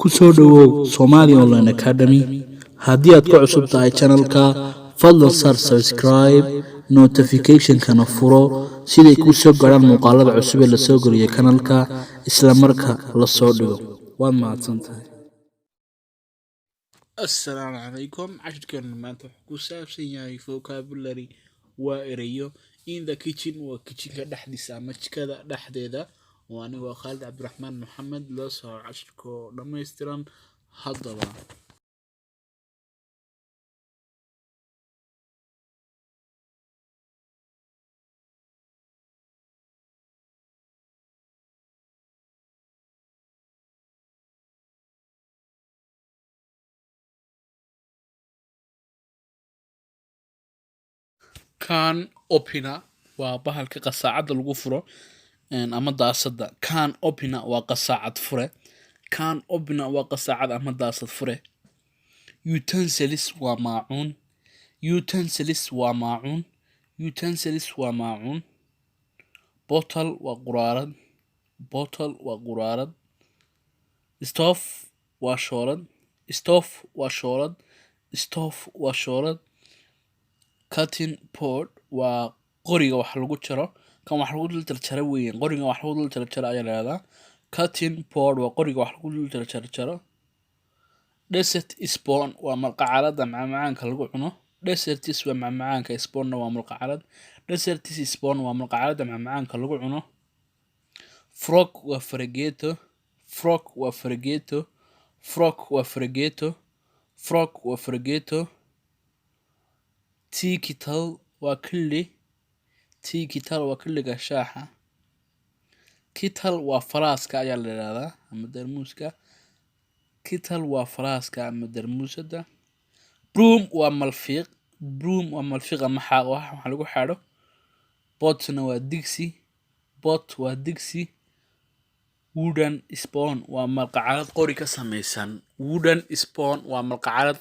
ku soo dhawow Somali Online Academy haddii aad ku cusub tahay channelka fadlan sar subscribe notification kana furo siday ku soo gaaraan muuqaalada cusub ee la soo geliyo channelka isla marka la soo dhigo waad mahadsantahay السلام عليكم عشركن maanta wuxuu ku saabsan yahay vocabulary waa erayo in the kitchen waa kitchenka dhexdiisa ama jikada dhexdeeda oo aniga Khalid Cabdiraxmaan Maxamed loo soo cashirko dhameystiran haddaba can opener waa bahalka qasaacada lagu furo ama daasada can opener waa qasaacad fure can opener waa qasaacad ama daasad fure utensils waa maacuun utensils waa maacuun utensils waa maacuun bottle waa quraarad bottle waa quraarad stove waa shoolad stove waa shoolad stove waa shoolad cutting board waa qoriga wax lagu jaro kan wax lagu jarjaro weeyaan qoriga wax lagu jarjaro ayaa la yiraahdaa cutting board waa qoriga wax lagu jarjaro dessert spoon waa malqacalada macmacaanka lagu cuno dessert waa macmacaanka spoon waa malqacalad dessert spoon waa malqacalada macmacaanka lagu cuno frog waa fargeeto frog waa fargeeto frog waa fargeeto frog waa fargeeto tea kettle waa kulli tea kettle waa kulliga shaaha kettle waa faraaska ayaa la yiraahdaa ama darmuuska kettle waa faraaska ama darmuusada broom waa malfiiq broom waa malfiiq ama waxa lagu xaadho potna waa digsi pot waa digsi wooden spoon waa malqacad qori ka samaysan wooden spoon waa malqacad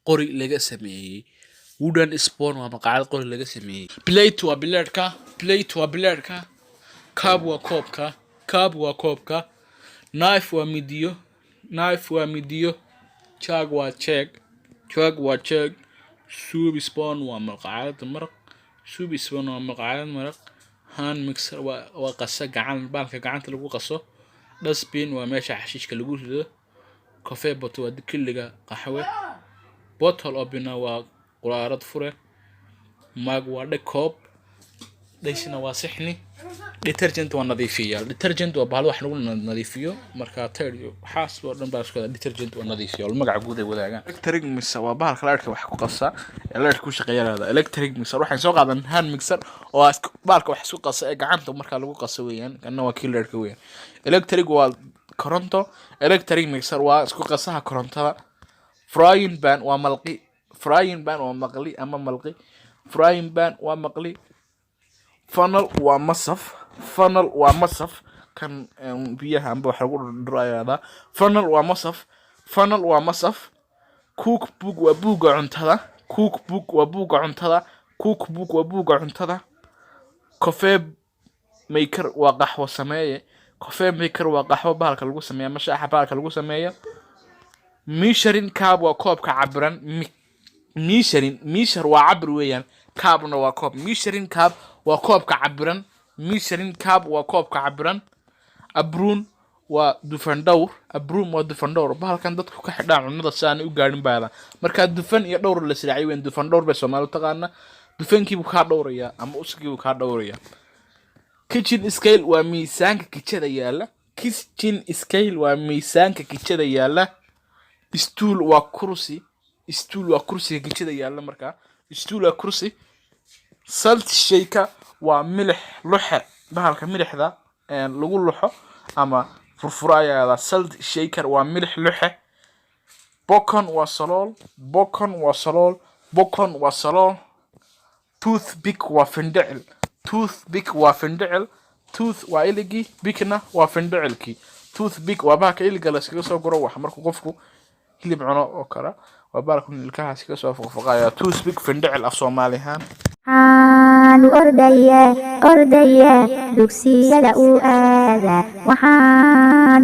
qori laga sameeyay wooden spoon waa malqacad qori laga sameeyay plate waa bilaadka plate waa bilaadka cup waa koobka cup waa koobka knife waa midiyo knife waa midiyo jug waa jeeg jug waa jeeg soup spoon waa malqacad maraq soup spoon waa malqacad maraq hand mixer waa qasa gacan baalka gacanta lagu qaso dustbin waa meesha xashiishka lagu rido coffee pot waa kulliga qaxwe bottle opener waa quraarad fure mag waa dhakoob dhayshina waa sixni detergent waa nadiifiyo detergent waa bahal wax lagu nadiifiyo marka tayro waxaas oo dhan baa isku detergent waa nadiifiyo magaca guud ee wadaagaan electric mixer waa bahalka laadhka wax ku qasa electric ku shaqeeyada electric mixer waxay soo qaadan hand mixer oo bahalka wax isku qasa ee gacanta marka lagu qaso weeyaan kana waa killerka weeyaan electric waa koronto electric mixer waa isku qasaha korontada frying pan waa malqi frying pan waa maqli ama malqi frying pan waa maqli funnel waa masaf funnel waa masaf kan biyaha amba wax lagu dhiraayada funnel waa masaf funnel waa masaf cookbook waa buuga cuntada cookbook waa buuga cuntada cookbook waa buuga cuntada coffee maker waa qaxwo sameeye coffee maker waa qaxwo bahalka lagu sameeyo ama shaaha bahalka lagu sameeyo measuring cup waa koobka cabiran measure waa cabir weeyaan cupna waa koob measuring cup waa koobka cabiran measuring cup waa koobka cabiran abruun waa dufan dhowr abruun waa dufan dhowr bahalkan dadku ka xidhaan cunada saan u gaarin baada marka dufan iyo dhowr la siraacay weyn dufan dhowr bay Soomaalidu taqaana dufankiibu ka dhowraya ama uskiibu ka dhowraya kitchen scale waa miisaanka kitchada yaala kitchen scale waa miisaanka kitchada yaala stool waa kursi stool waa kursiga kitchada yaala marka stool waa kursi salt shaker waa milix luxe bahalka milixda lagu luxo ama furfuraayada salt shaker waa milix luxe bocon waa salool bocon waa salool bocon waa salool toothpick waa findicil toothpick waa findicil tooth waa iligi pickna waa findicilki toothpick waa bahalka iliga la iskaga soo guro wax markuu qofku hilib cuno oo kala waa bahalka ilkaha iskaga soo foqfoqaya toothpick findicil af Soomaalihan ordaya dugsiyada uu aada waxaan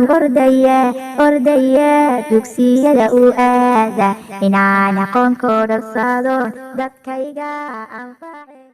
ordaya dugsiyada u aada inaan aqoon kooda sado dadkayga anface